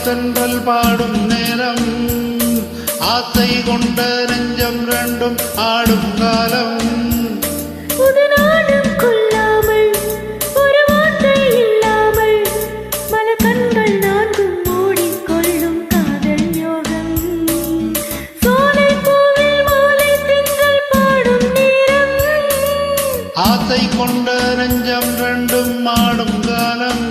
தென்றல் பாடும் நேரம் ஆசை கொண்ட நெஞ்சம் ரெண்டும் ஆடும் காலம் ஆசை கொண்ட நெஞ்சம் ரெண்டும் ஆடும் காலம்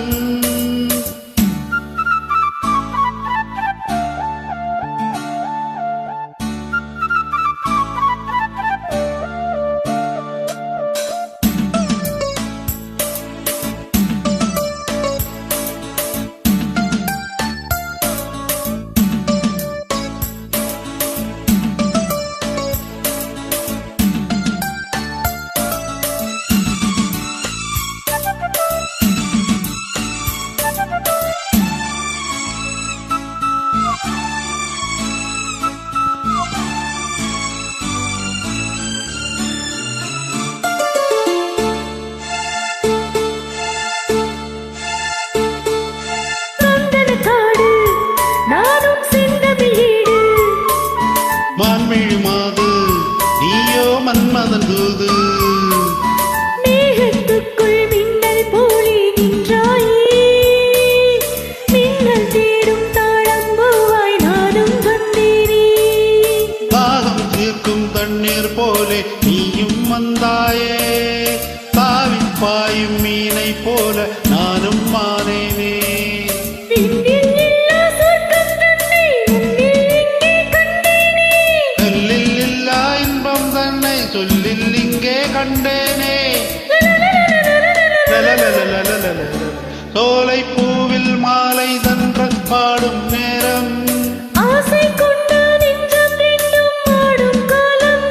மான்மிழுமாது நீயோ மன்மதன் தூது மேகத்துக்குள் மின்னல் போலே நின்றாயே மின்னல் தேடும் தாழம்பூவாய் நானும் வந்தேனே தாகம் தீர்க்கும் தண்ணீர் போலே நீயும் வந்தாயே தாவிப் பாயும் மீனை போல நானும் மானேனே சொல்லில் இங்கே கண்டேனே சோலை பூவில் மாலை தன்ற பாடும் நேரம் ஆசை கொண்ட நெஞ்சம் ரெண்டும் ஆடும் காலம்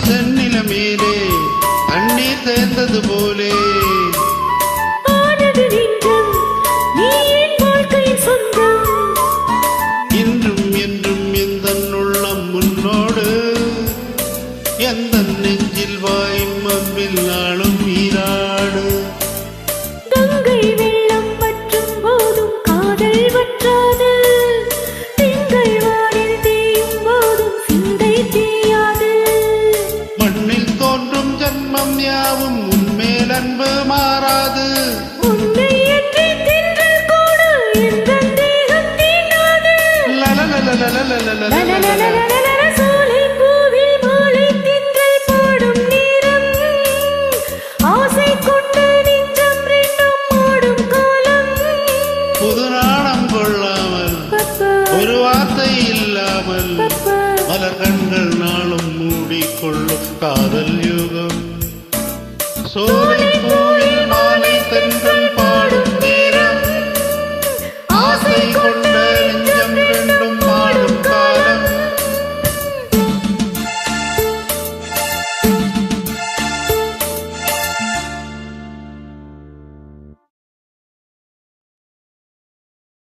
சென்னில மேலே தண்ணீர் சேர்ந்தது போலே ஆனது நெஞ்சம் நீ என் வாழ்க்கையின் சொந்தம் இன்றும் என்றும் எந்த உள்ளம் முன்னோடு எந்த நெஞ்சில் வாயும் அம்பில் நாளும் ஈராடு கங்கை வெள்ளம் வற்றும் போதும் காதல் வற்றாது திங்கள் வானில் தேயும் போதும் சிந்தை தேயாது மண்ணில் தோன்றும் ஜன்மம் யாவும் உன்மேல் அன்பு மாறாது உன்னை ஏற்றி தின்று கூடு எந்தன் தேகம் தீண்டாது லலலலலலலலலலலலல சோலை பூவில் மாலை திங்கள் பாடும் நேரம் ஆசை கொண்ட நெஞ்சம் ரெண்டும் ஆடும் காலம் புது நாணம் கொள்ளாமல் ஒரு வார்த்தை இல்லாமல் மலர் கண்கள் நாளும் மூடிக்கொள்ளும் காதல் யுகம் சோலை